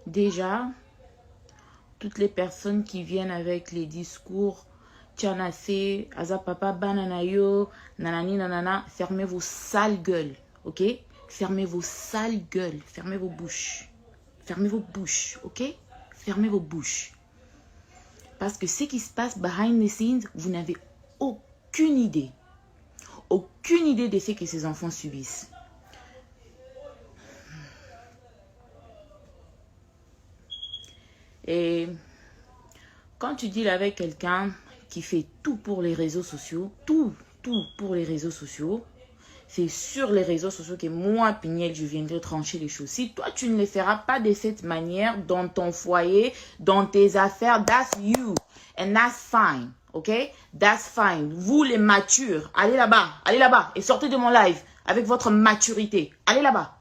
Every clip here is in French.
Déjà, toutes les personnes qui viennent avec les discours Tianase, Aza papa bananayo, nanani nanana, fermez vos sales gueules, ok? Fermez vos sales gueules, fermez vos bouches. Fermez vos bouches, ok? Fermez vos bouches. Parce que ce qui se passe behind the scenes, vous n'avez aucune idée. Aucune idée de ce que ces enfants subissent. Et quand tu deals avec quelqu'un qui fait tout pour les réseaux sociaux, tout pour les réseaux sociaux, c'est sur les réseaux sociaux que moi, Pignel, je viendrai trancher les choses. Si toi, tu ne les feras pas de cette manière dans ton foyer, dans tes affaires, that's you. And that's fine, ok? That's fine. Vous, les matures, allez là-bas et sortez de mon live avec votre maturité. Allez là-bas.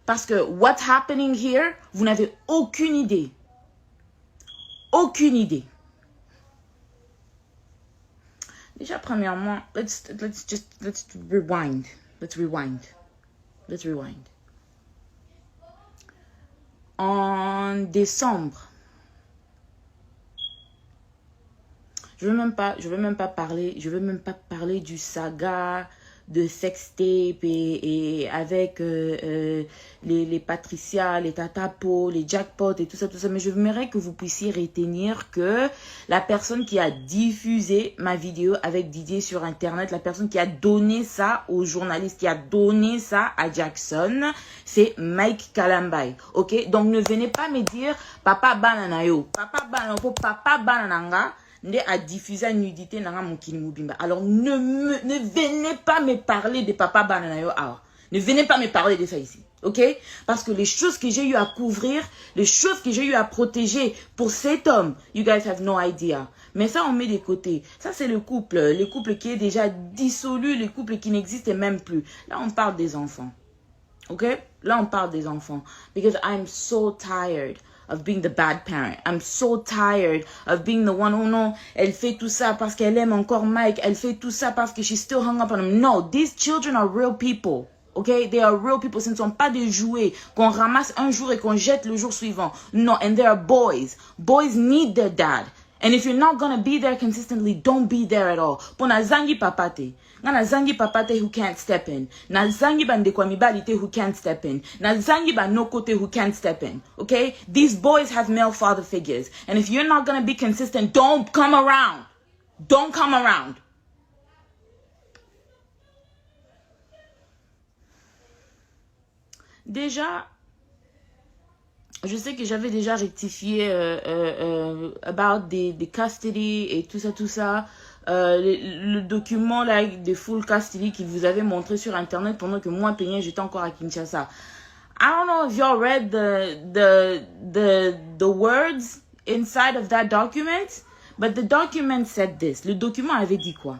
Parce que what's happening here, vous n'avez aucune idée. Aucune idée. Déjà, premièrement, let's rewind. Let's rewind. En décembre, je veux même pas parler du saga de sextape et avec les Patricia, les Tatapo, les Jackpot et tout ça, mais je voudrais que vous puissiez retenir que la personne qui a diffusé ma vidéo avec Didier sur internet, la personne qui a donné ça aux journalistes, qui a donné ça à Jackson, c'est Mike Kalambay, ok? Donc ne venez pas me dire papa bananayo, papa banananga a diffusé la nudité dans mon Mubimba. Alors ne venez pas me parler de papa bananayo. Ne venez pas me parler de ça ici. Ok? Parce que les choses que j'ai eu à couvrir, les choses que j'ai eu à protéger pour cet homme, you guys have no idea. Mais ça, on met de côté. Ça, c'est le couple qui est déjà dissolu, le couple qui n'existe même plus. Là, on parle des enfants. Ok? Là, on parle des enfants. Because I'm so tired of being the bad parent. I'm so tired of being the one who no, elle fait tout ça parce qu'elle aime encore Mike. Elle fait tout ça parce que she's still hung up on him. No, these children are real people. Okay? They are real people. Ce ne sont pas des jouets qu'on ramasse un jour et qu'on jette le jour suivant. No, and they are boys. Boys need their dad. And if you're not gonna be there consistently, don't be there at all. Pona zangi papate. Na zangi papate who can't step in. Na zangi bandekwa who can't step in. Na zangi banokote who can't step in. Okay? These boys have male father figures. And if you're not gonna be consistent, don't come around. Don't come around. Déjà, je sais que j'avais déjà rectifié about the custody et tout ça. Le document là de full custody qu'il vous avait montré sur internet pendant que moi, Peigné, j'étais encore à Kinshasa. I don't know if y'all read the words inside of that document, but the document said this. Le document avait dit quoi?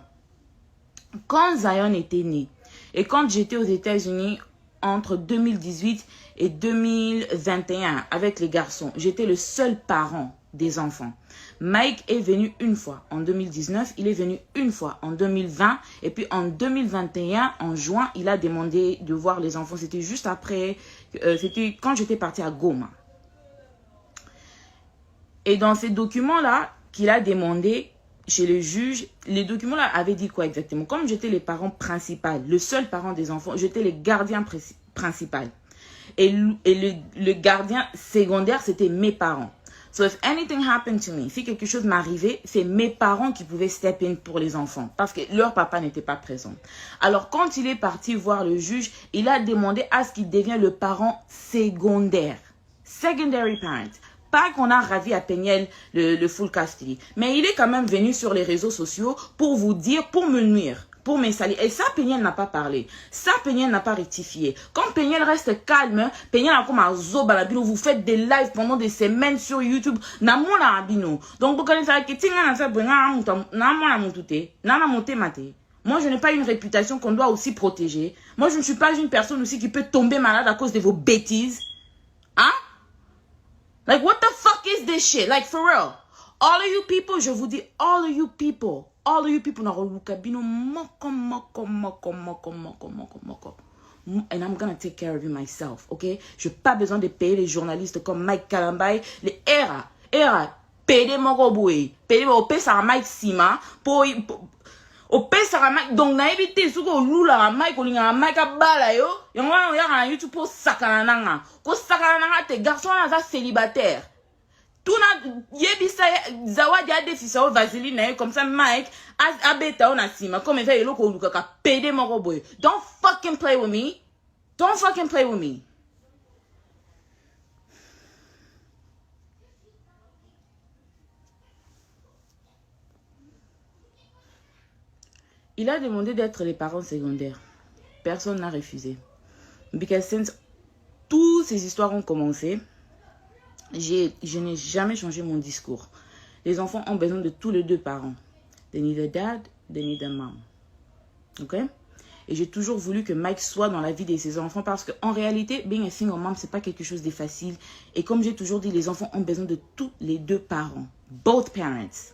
Quand Zion était né et quand j'étais aux États-Unis entre 2018 et 2021 avec les garçons, j'étais le seul parent des enfants. Mike est venu une fois en 2019, il est venu une fois en 2020 et puis en 2021, en juin, il a demandé de voir les enfants. C'était juste après, c'était quand j'étais partie à Goma. Et dans ces documents-là qu'il a demandé chez le juge, les documents-là avaient dit quoi exactement? Comme j'étais les parents principaux, le seul parent des enfants, j'étais les gardiens principaux. Et le gardien secondaire, c'était mes parents. So if anything happened to me, si quelque chose m'arrivait, c'est mes parents qui pouvaient step in pour les enfants parce que leur papa n'était pas présent. Alors quand il est parti voir le juge, il a demandé à ce qu'il devienne le parent secondaire. Secondary parent. Pas qu'on a ravi à Peignel le full custody. Mais il est quand même venu sur les réseaux sociaux pour vous dire, pour me nuire, pour me salir. Et ça, Peignel n'a pas parlé. Ça, Peignel n'a pas rectifié. Quand Peignel reste calme, Peignel a comme un zobalabino. Vous faites des lives pendant des semaines sur YouTube. Namona abino. Donc, vous connaissez que tinga na sa brenga na montute. Na monte mate. Moi, je n'ai pas une réputation qu'on doit aussi protéger. Moi, je ne suis pas une personne aussi qui peut tomber malade à cause de vos bêtises. Hein? Like, what the fuck is this shit? Like, for real. All of you people, je vous dis, all of you people, na rolukabino moko. And I'm gonna take care of you myself, ok? Je n'ai pas besoin de payer les journalistes comme Mike Kalambay, les era, payer mon roboué, payer au pesa Mike Sima, pour au pesa Mike, donc na évité ce que lula Mike, ou l'inga Mike a bala yo, y'en a YouTube pour sakananga, ko sakananga te garçon là célibataire. Tuna yebisa zawadi adefisa o vaseline na comme ça Mike abeta on asima comme ça yelo ko luka ka pede mon roboué. Don't fucking play with me. Don't fucking play with me. Il a demandé d'être les parents secondaires. Personne n'a refusé. Because since toutes ces histoires ont commencé, je n'ai jamais changé mon discours. Les enfants ont besoin de tous les deux parents. They need a dad, they need a mom. Ok? Et j'ai toujours voulu que Mike soit dans la vie de ses enfants parce qu'en réalité, being a single mom, c'est pas quelque chose de facile. Et comme j'ai toujours dit, les enfants ont besoin de tous les deux parents. Both parents.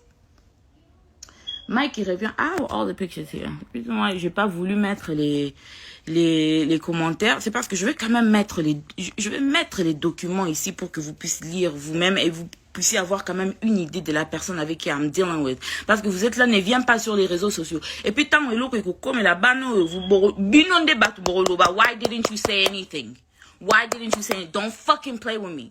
Mike, il revient. Ah, all the pictures here. Moi, j'ai pas voulu mettre les commentaires. C'est parce que je vais quand même mettre les documents ici pour que vous puissiez lire vous-même et vous puissiez avoir quand même une idée de la personne avec qui I'm dealing with. Parce que vous êtes là, ne viens pas sur les réseaux sociaux. Et puis, tant que comme là-bas, vous binondez battu boroloba. Why didn't you say anything? Why didn't you say anything? Don't fucking play with me.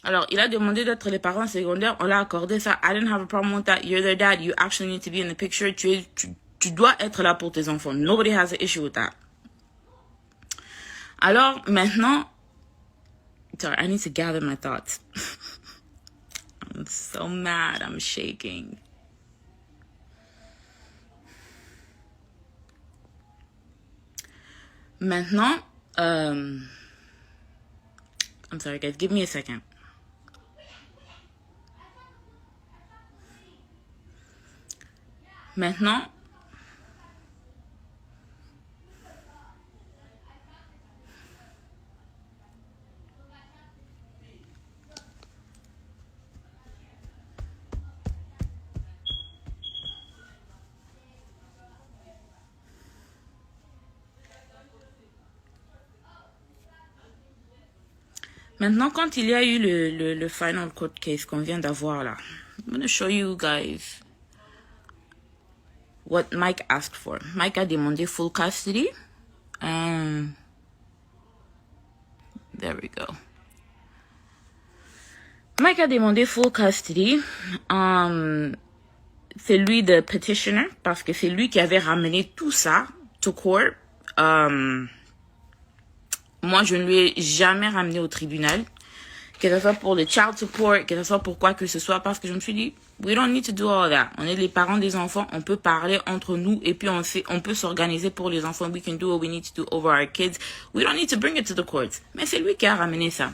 Alors, il a demandé d'être les parents secondaires. On l'a accordé ça. I didn't have a problem with that. You're their dad. You actually need to be in the picture. Tu dois être là pour tes enfants. Nobody has an issue with that. Alors, maintenant... Sorry, I need to gather my thoughts. I'm so mad. I'm shaking. Maintenant... I'm sorry, guys. Give me a second. Maintenant, quand il y a eu le final court case qu'on vient d'avoir là, I'm going to show you guys what Mike asked for. Mike a demandé full custody. There we go. Mike a demandé full custody. C'est lui le petitioner parce que c'est lui qui avait ramené tout ça to court. Moi, je ne lui ai jamais ramené au tribunal. Que ce soit pour le child support, que ce soit pour quoi que ce soit, parce que je me suis dit, we don't need to do all that. On est les parents des enfants, on peut parler entre nous et puis on peut s'organiser pour les enfants. We can do what we need to do over our kids. We don't need to bring it to the courts. Mais c'est lui qui a ramené ça.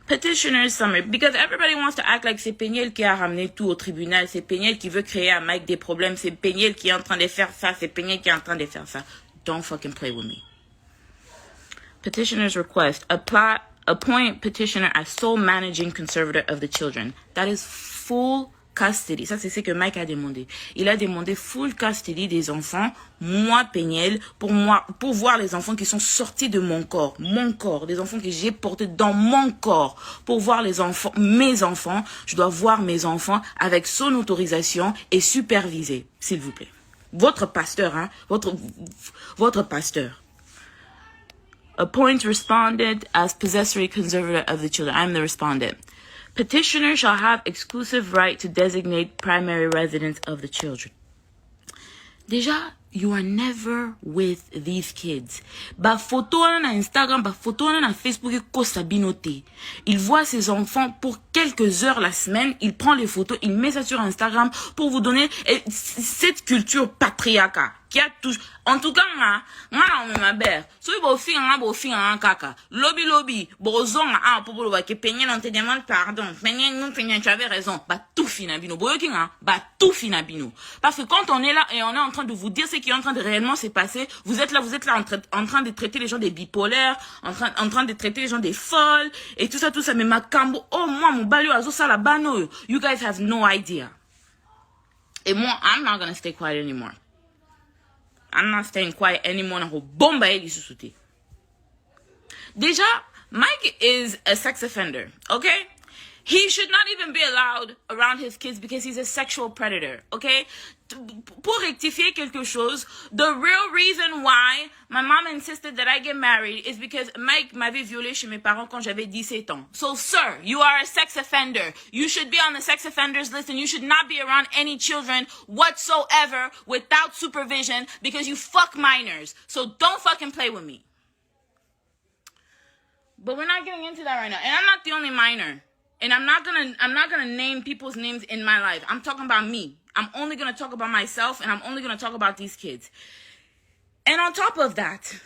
Petitioner summary, because everybody wants to act like c'est Peniel qui a ramené tout au tribunal, c'est Peniel qui veut créer à Mike des problèmes, c'est Peniel qui est en train de faire ça, c'est Peniel qui est en train de faire ça. Don't fucking play with me. Petitioner's request, appoint petitioner as sole managing conservator of the children. That is full custody. Ça, c'est ce que Mike a demandé. Il a demandé full custody des enfants, moi, Peniel, pour voir les enfants qui sont sortis de mon corps, des enfants que j'ai portés dans mon corps. Pour voir les enfants, mes enfants, je dois voir mes enfants avec son autorisation et superviser, s'il vous plaît. Votre pasteur, hein, votre pasteur. Appoint respondent as possessory conservator of the children. I'm the respondent. Petitioner shall have exclusive right to designate primary residence of the children. Déjà, you are never with these kids. Ba photo na Instagram, ba photo na Facebook, ko sabinote. Il voit ses enfants pour quelques heures la semaine, il prend les photos, il met ça sur Instagram pour vous donner cette culture patriarcat qui a touché. En tout cas, ma mère, si vous faites un caca, lobby, bozon, pour le que peigner, on te demande pardon, peigner, tu avais raison, bah, tout finabino, bah, tout finabino. Parce que quand on est là et on est en train de vous dire ce qui est en train de réellement se passer, vous êtes là en train de traiter les gens des bipolaires, en train de traiter les gens des folles, et tout ça, mais ma cambo, oh, moi, mon balio, azo, ça, la bano, you guys have no idea. Et moi, I'm not gonna stay quiet anymore. I'm not staying quiet anymore. Déjà, Mike is a sex offender, okay? He should not even be allowed around his kids because he's a sexual predator, okay? Pour rectifier quelque chose, the real reason why my mom insisted that I get married is because Mike m'avait violé chez mes parents quand j'avais 17 ans. So, sir, you are a sex offender. You should be on the sex offenders list and you should not be around any children whatsoever without supervision because you fuck minors. So, don't fucking play with me. But we're not getting into that right now. And I'm not the only minor. And I'm not gonna name people's names in my life. I'm talking about me. I'm only gonna talk about myself and I'm only gonna talk about these kids. And on top of that,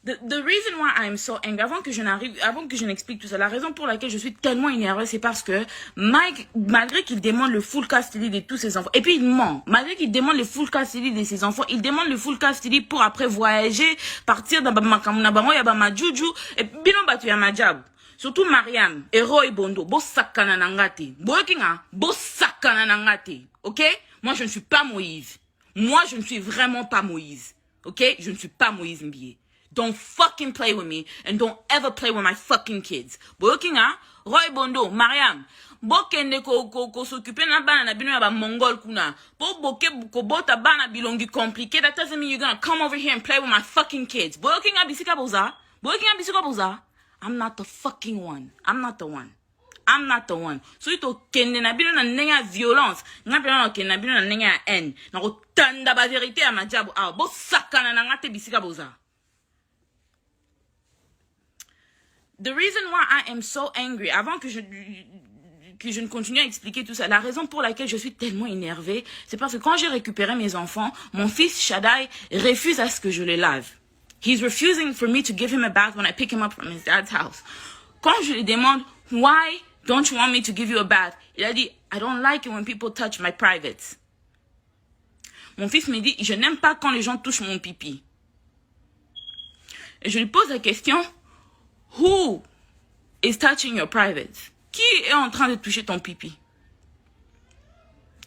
the reason why I'm so angry, avant que je n'explique tout ça, la raison pour laquelle je suis tellement énervée, c'est parce que Mike, malgré qu'il demande le full custody de tous ses enfants, et puis il ment, malgré qu'il demande le full custody de ses enfants, il demande le full custody pour après voyager, partir dans ma juju, et bino batu ya majab. Surtout Mariam et Roy Bondo, bo sakana nangati. Bo sakana nangati. Ok? Moi, je ne suis pas Moïse. Moi, je ne suis vraiment pas Moïse. Ok? Je ne suis pas Moïse Mbié. Don't fucking play with me and don't ever play with my fucking kids. Bokinga, Roy Bondo, Mariam. Bokende ko s'occuper na bana na bino ya ba mongol kuna. Boke ko bota bana bilongi compliqué. That doesn't mean you're gonna come over here and play with my fucking kids. Bokinga bisika boza. Bokinga bisika boza. I'm not the fucking one. I'm not the one. I'm not the one. So ito kende na bino na nenga violence. Nga pena na kende na bino na nenga haine. Na ko tanda ba vérité à ma diabo. Ah, bo sakana na ngate bisika boza. The reason why I am so angry, avant que je ne continue à expliquer tout ça, la raison pour laquelle je suis tellement énervée, c'est parce que quand j'ai récupéré mes enfants, mon fils Shaddai refuse à ce que je les lave. He's refusing for me to give him a bath when I pick him up from his dad's house. Quand je lui demande, why don't you want me to give you a bath? Il a dit, I don't like it when people touch my privates. Mon fils me dit, je n'aime pas quand les gens touchent mon pipi. Et je lui pose la question, who is touching your privates? Qui est en train de toucher ton pipi?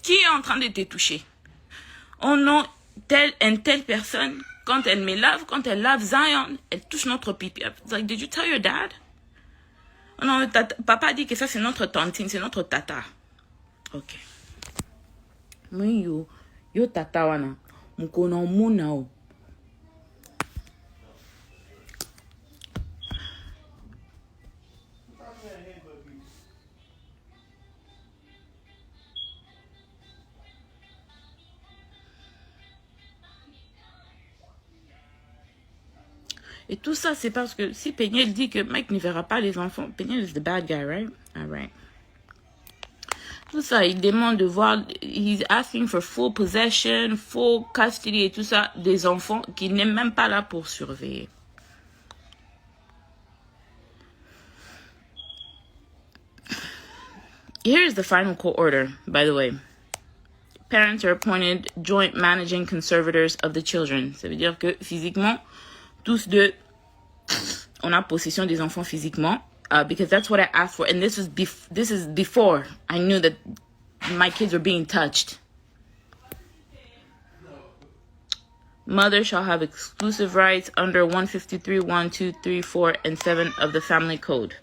Qui est en train de te toucher? Oh non, telle personne, quand elle me lave, quand elle lave Zion, elle touche notre pipi. It's like, did you tell your dad? Oh non, papa dit que ça c'est notre tantine, c'est notre tata. Ok. Oui, yo tata wana, mukona muna o. Et tout ça, c'est parce que si Peniel dit que Mike ne verra pas les enfants, Peniel is the bad guy, right? All right. Tout ça, il demande de voir, he's asking for full possession, full custody et tout ça des enfants qui n'est même pas là pour surveiller. Here's the final court order, by the way. Parents are appointed joint managing conservators of the children. Ça veut dire que physiquement, tous deux, on a possession des enfants physiquement, because that's what I asked for, and this is before I knew that my kids were being touched. Mother shall have exclusive rights under 153, 1, 2, 3, 4, and 7 of the Family Code.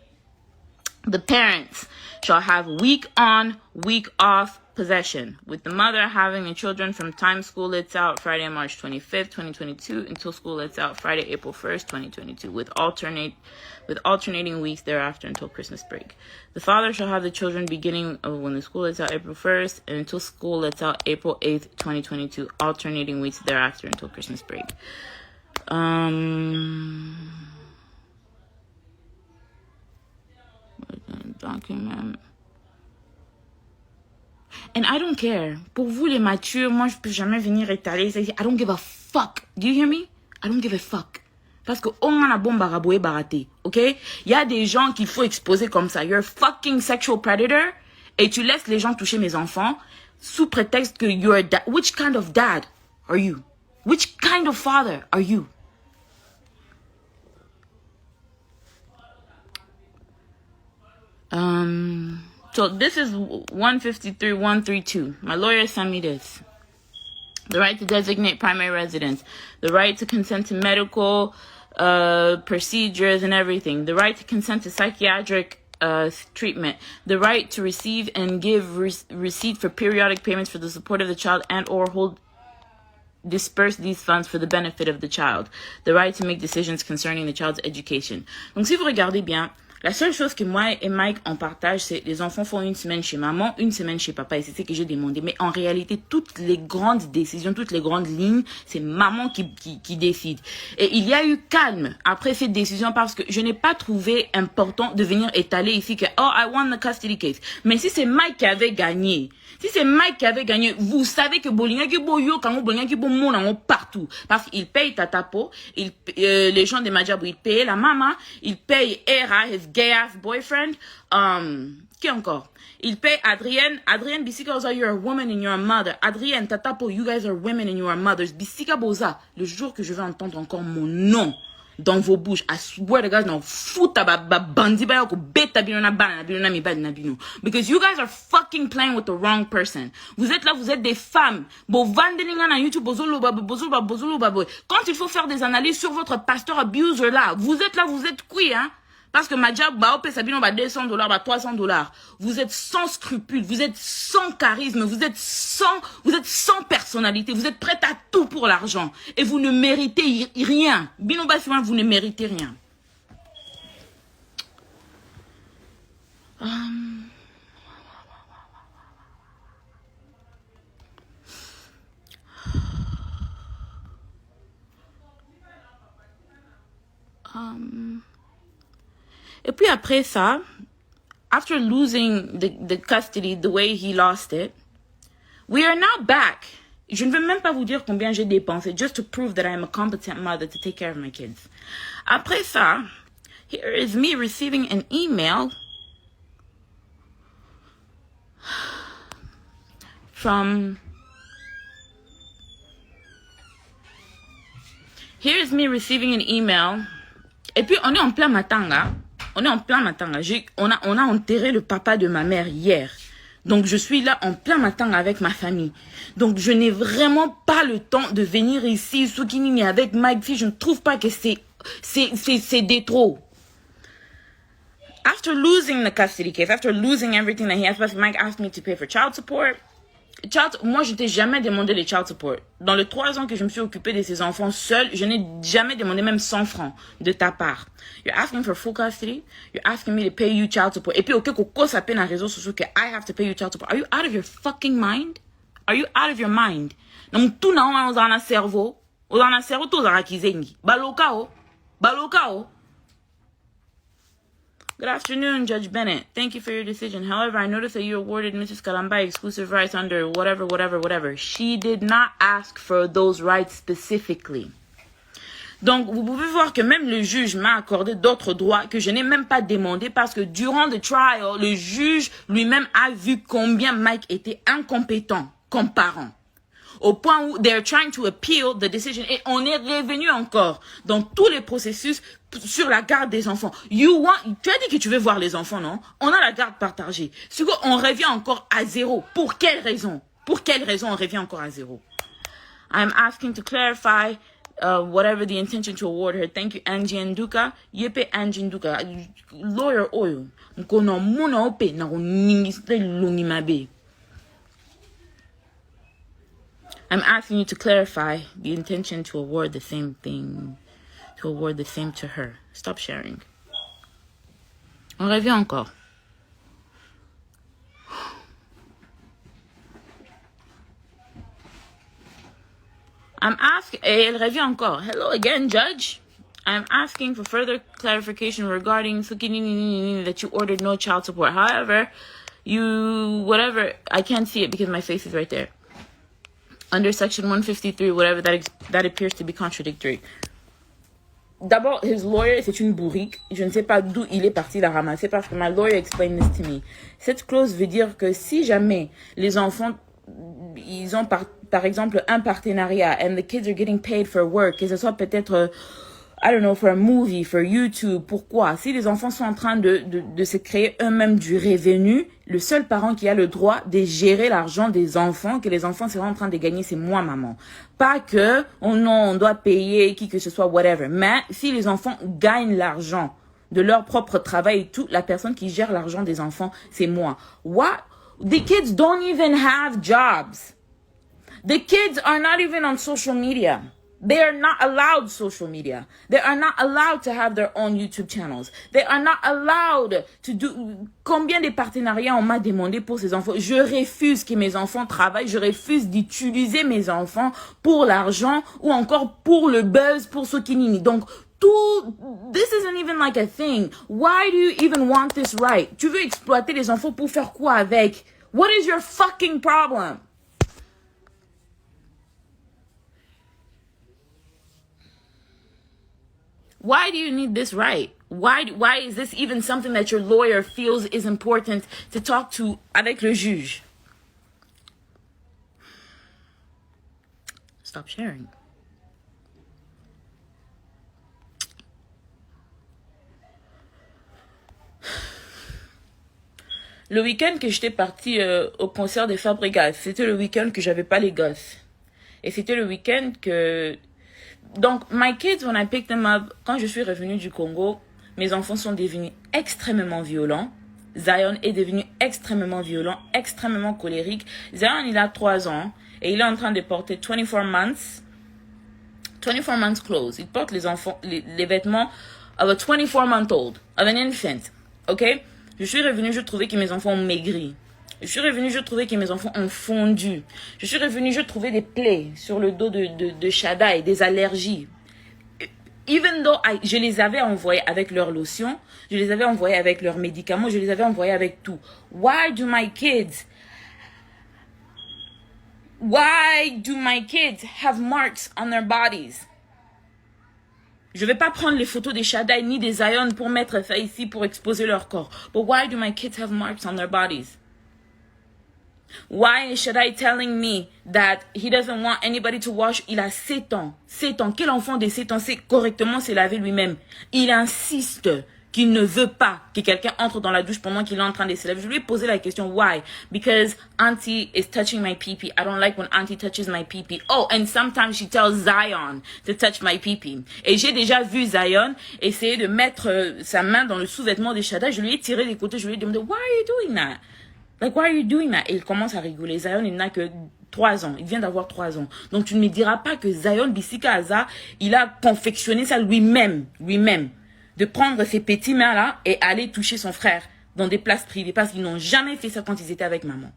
The parents shall have week on, week off possession, with the mother having the children from time school lets out Friday, March 25th, 2022, until school lets out Friday, April 1st, 2022, with alternating weeks thereafter until Christmas break. The father shall have the children beginning of when the school lets out April 1st and until school lets out April 8th, 2022, alternating weeks thereafter until Christmas break. Document. And I don't care. Pour vous, les matures, moi, je peux jamais venir étaler. I don't give a fuck. Do you hear me? I don't give a fuck. Parce que on a bon baraboué baraté, ok? Il y a des gens qu'il faut exposer comme ça. You're a fucking sexual predator et tu laisses les gens toucher mes enfants sous prétexte que you're a dad. Which kind of dad are you? Which kind of father are you? So this is 153.132. My lawyer sent me this. The right to designate primary residence, the right to consent to medical procedures and everything, the right to consent to psychiatric treatment, the right to receive and give receipt for periodic payments for the support of the child and or disperse these funds for the benefit of the child, the right to make decisions concerning the child's education. Donc si vous regardez bien, la seule chose que moi et Mike on partage, c'est les enfants font une semaine chez maman, une semaine chez papa. Et c'est ce que j'ai demandé. Mais en réalité, toutes les grandes décisions, toutes les grandes lignes, c'est maman qui décide. Et il y a eu calme après cette décision parce que je n'ai pas trouvé important de venir étaler ici que, oh, I won the custody case. Mais si c'est Mike qui avait gagné, vous savez que Bolinga qui boyo, quand Bolinga qui bon partout. Parce qu'il paye Tatapo, les gens de Majabou, ils payent la maman, ils payent Era, his gay ass boyfriend, qui encore? Il paye Adrienne, Bisika Boza, you're a woman and you're a mother. Adrienne, Tatapo, you guys are women and you are mothers. Bisika Boza, le jour que je vais entendre encore mon nom dans vos bouches, I swear to God, non, fouta bandi ba yoko beta binona bana binona mi bana bino. Because you guys are fucking playing with the wrong person. Vous êtes là, vous êtes des femmes. Bo vandelinga na YouTube, bozolo babo. Quand il faut faire des analyses sur votre pasteur abuser là, vous êtes là, vous êtes qui, hein? Parce que ma job, bah, Sabino, bah, $200, bah, $300. Vous êtes sans scrupules, vous êtes sans charisme, vous êtes sans personnalité, vous êtes prête à tout pour l'argent. Et vous ne méritez rien. Bino Bassima, vous ne méritez rien. Et puis après ça, after losing the custody the way he lost it, we are now back. Je ne veux même pas vous dire combien j'ai dépensé just to prove that I am a competent mother to take care of my kids. Après ça, here is me receiving an email from... Here is me receiving an email. Et puis on est en plein matanga. On a enterré le papa de ma mère hier. Donc, je suis là en plein matin avec ma famille. Donc, je n'ai vraiment pas le temps de venir ici, Soukinini, avec Mike. Je ne trouve pas que c'est des trop. After losing the custody case, after losing everything that he has, Mike asked me to pay for child support. Moi, je t'ai jamais demandé les child support. Dans les 3 ans que je me suis occupée de ces enfants seuls, je n'ai jamais demandé même 100 francs de ta part. You're asking for full custody. You're asking me to pay you child support. Et puis, ok, koko ça peine en réseau social que I have to pay you child support. Are you out of your fucking mind? Are you out of your mind? Donc, tout na on a cerveau. On a cerveau tous à kizengi. Balokao. Good afternoon, Judge Bennett. Thank you for your decision. However, I noticed that you awarded Mrs. Kalamba exclusive rights under whatever. She did not ask for those rights specifically. Donc, vous pouvez voir que même le juge m'a accordé d'autres droits que je n'ai même pas demandé parce que durant le trial, le juge lui-même a vu combien Mike était incompétent comme parent. Au point où they're trying to appeal the decision. Et on est revenu encore dans tous les processus sur la garde des enfants. Tu as dit que tu veux voir les enfants, non? On a la garde partagée. On revient encore à zéro. Pour quelle raison? On revient encore à zéro? I'm asking to clarify whatever the intention to award her. Thank you, Angie Nduka. Yepe Angie Nduka. Lawyer oil. Mkono muna ope na uningiste lungimabe. I'm asking you to clarify the intention to award the same thing, to award the same to her. Stop sharing. On revient encore. I'm asking, elle revient encore. Hello again, Judge. I'm asking for further clarification regarding Sukinini that you ordered no child support. However, whatever, I can't see it because my face is right there. Under section 153, whatever, that appears to be contradictory. D'abord, his lawyer, c'est une bourrique. Je ne sais pas d'où il est parti la ramasser parce que my lawyer explained this to me. Cette clause veut dire que si jamais les enfants, ils ont par exemple un partenariat and the kids are getting paid for work, que ce soit peut-être, I don't know, for a movie, for YouTube, pourquoi? Si les enfants sont en train de se créer eux-mêmes du revenu, le seul parent qui a le droit de gérer l'argent des enfants, que les enfants seront en train de gagner, c'est moi, maman. Pas que, oh non, on doit payer qui que ce soit, whatever. Mais si les enfants gagnent l'argent de leur propre travail et tout, la personne qui gère l'argent des enfants, c'est moi. What? The kids don't even have jobs. The kids are not even on social media. They are not allowed social media. They are not allowed to have their own YouTube channels. They are not allowed to do... Combien de partenariats on m'a demandé pour ces enfants? Je refuse que mes enfants travaillent. Je refuse d'utiliser mes enfants pour l'argent ou encore pour le buzz, pour ce qui n'est. Donc, this isn't even like a thing. Why do you even want this right? Tu veux exploiter les enfants pour faire quoi avec? What is your fucking problem? Why do you need this right? Why is this even something that your lawyer feels is important to talk to avec le juge? Stop sharing. Le week-end que j'étais partie au concert des Fabregas, c'était le week-end que j'avais pas les gosses. Et c'était le week-end que... Donc, my kids, when I picked them up, quand je suis revenue du Congo, mes enfants sont devenus extrêmement violents. Zion est devenu extrêmement violent, extrêmement colérique. Zion, il a 3 ans et il est en train de porter 24 months clothes. Il porte les vêtements of a 24-month-old, of an infant. OK? Je suis revenue, je trouvais que mes enfants ont maigri. Je suis revenue, je trouvais que mes enfants ont fondu. Je suis revenue, je trouvais des plaies sur le dos de Shada et des allergies. Even though je les avais envoyés avec leur lotion, je les avais envoyés avec leurs médicaments, je les avais envoyés avec tout. Why do my kids have marks on their bodies? Je vais pas prendre les photos des Shada ni des Zion pour mettre ça ici pour exposer leur corps. But why do my kids have marks on their bodies? Why is Shaddai telling me that he doesn't want anybody to wash? Il a 7 ans. 7 ans. Quel enfant de 7 ans sait correctement se laver lui-même? Il insiste qu'il ne veut pas que quelqu'un entre dans la douche pendant qu'il est en train de se laver. Je lui ai posé la question, why? Because auntie is touching my pee-pee. I don't like when auntie touches my pee-pee. Oh, and sometimes she tells Zion to touch my pee-pee. Et j'ai déjà vu Zion essayer de mettre sa main dans le sous-vêtement de Shaddai. Je lui ai tiré des côtés. Je lui ai demandé, why are you doing that? Like, why are you doing that? Et il commence à rigoler. Zion, il n'a que 3 ans. Il vient d'avoir 3 ans. Donc, tu ne me diras pas que Zion Bissika Aza, il a confectionné ça lui-même. De prendre ses petits mains-là et aller toucher son frère dans des places privées. Parce qu'ils n'ont jamais fait ça quand ils étaient avec maman.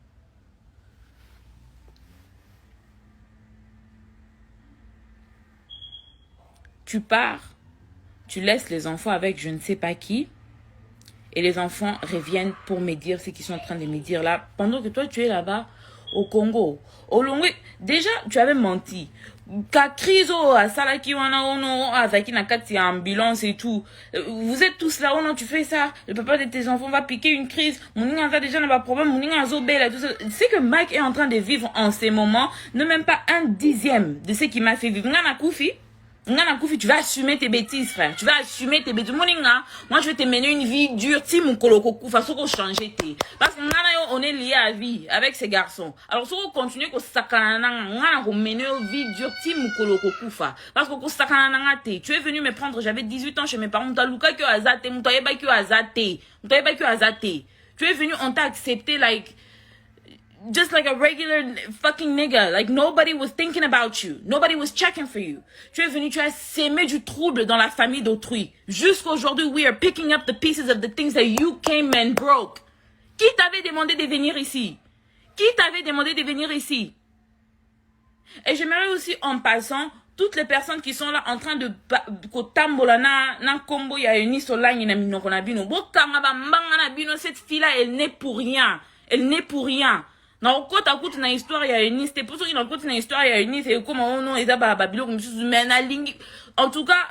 Tu pars. Tu laisses les enfants avec je ne sais pas qui. Et les enfants reviennent pour me dire ce qu'ils sont en train de me dire là. Pendant que toi, tu es là-bas au Congo. Au Longwe, déjà, tu avais menti. Ka crise à Salaki wana ono azaki na kati ambulance et tout. Vous êtes tous là, oh non, tu fais ça. Le papa de tes enfants va piquer une crise. Mouninga a déjà pas de problème. Mouninga a zobé tout ça. C'est que Mike est en train de vivre en ces moments, ne même pas 1/10 de ce qu'il m'a fait vivre. Ngana Koufi. Tu vas assumer tes bêtises, frère. Tu vas assumer tes bêtises. Moi, je vais te mener une vie dure. Si mon koloko faut qu'on change. Parce que on est lié à vie avec ces garçons. Alors, si on continue qu'on s'accane, on mener une vie dure. Si mon koloko parce qu'on s'accane, tu es venu me prendre. J'avais 18 ans chez mes parents. Luka que azate, mutaye que azate. Tu es venu, on t'a accepté, like. Just like a regular fucking nigga. Like, nobody was thinking about you. Nobody was checking for you. Tu es venu, tu as sémé du trouble dans la famille d'autrui. Jusqu'aujourd'hui, we are picking up the pieces of the things that you came and broke. Qui t'avait demandé de venir ici? Et j'aimerais aussi, en passant, toutes les personnes qui sont là en train de kotambola na kombo ya uni solangi na minoko na bino. Bokanga ba mbanga na bino, cette fille-là, elle n'est pour rien. Elle n'est pour rien. Na okota kutu na histoire ya Eunice, te pour ça na kutu na histoire ya Eunice et comme on non eza ba babilo comme mais na lingi. En tout cas,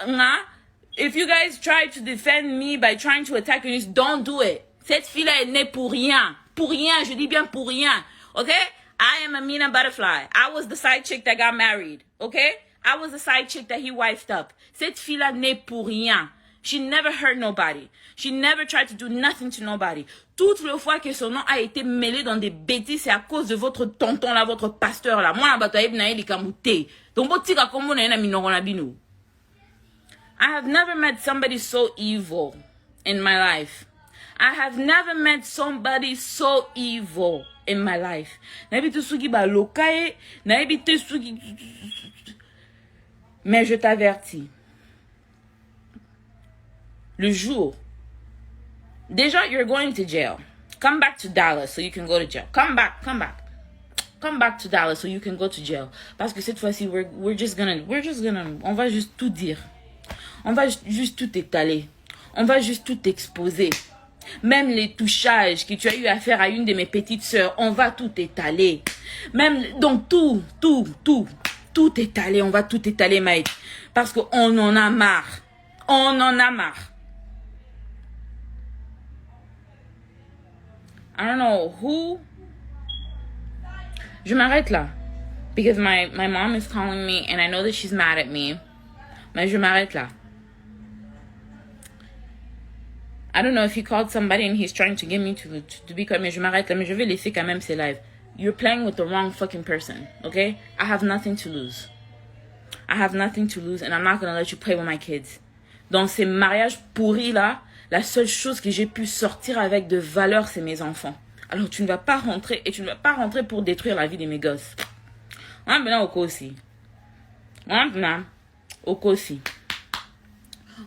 if you guys try to defend me by trying to attack Eunice, don't do it. Cette fille-là elle n'est pour rien. Pour rien, je dis bien pour rien. Okay? I am Amina Butterfly. I was the side chick that got married. Okay? I was the side chick that he wifed up. Cette fille-là n'est pour rien. She never hurt nobody. She never tried to do nothing to nobody. Toutes les fois que son nom a été mêlé dans des bêtises, c'est à cause de votre tonton là, votre pasteur là. Moi, donc, I have never met somebody so evil in my life. I have never met somebody so evil in my life. Mais je t'avertis. Le jour. Déjà, you're going to jail. Come back to Dallas so you can go to jail. Come back. Come back to Dallas so you can go to jail. Parce que cette fois-ci, we're just gonna, on va juste tout dire. On va juste tout étaler. On va juste tout exposer. Même les touchages que tu as eu à faire à une de mes petites sœurs, on va tout étaler. Même, donc tout étaler, on va tout étaler, Maït. Parce qu'on en a marre. On en a marre. I don't know who. Je m'arrête là. Because my mom is calling me and I know that she's mad at me. Mais je m'arrête là. I don't know if he called somebody and he's trying to get me to be quiet. Mais je m'arrête là. Mais je vais laisser quand même ces lives. You're playing with the wrong fucking person. Okay? I have nothing to lose. I have nothing to lose and I'm not gonna let you play with my kids. Dans ces mariages pourris là, la seule chose que j'ai pu sortir avec de valeur, c'est mes enfants. Alors tu ne vas pas rentrer et tu ne vas pas rentrer pour détruire la vie de mes gosses. On est là au aussi. On est là au aussi.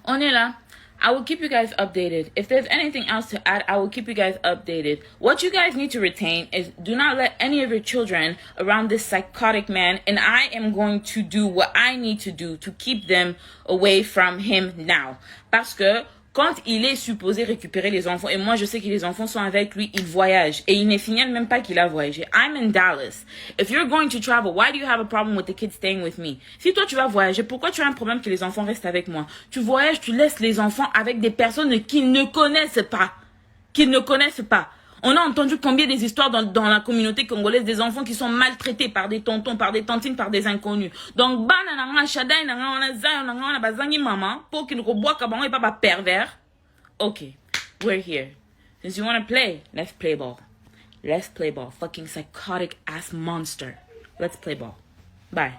On est là. I will keep you guys updated. If there's anything else to add, I will keep you guys updated. What you guys need to retain is do not let any of your children around this psychotic man, and I am going to do what I need to do to keep them away from him now. Parce que quand il est supposé récupérer les enfants, et moi je sais que les enfants sont avec lui, il voyage. Et il ne signale même pas qu'il a voyagé. I'm in Dallas. If you're going to travel, why do you have a problem with the kids staying with me? Si toi tu vas voyager, pourquoi tu as un problème que les enfants restent avec moi? Tu voyages, tu laisses les enfants avec des personnes qu'ils ne connaissent pas. Qu'ils ne connaissent pas. On a entendu combien des histoires dans la communauté congolaise des enfants qui sont maltraités par des tontons, par des tantines, par des inconnus. Donc, okay, we're here. Since you want to play, let's play ball. Let's play ball. Fucking psychotic ass monster. Let's play ball. Bye.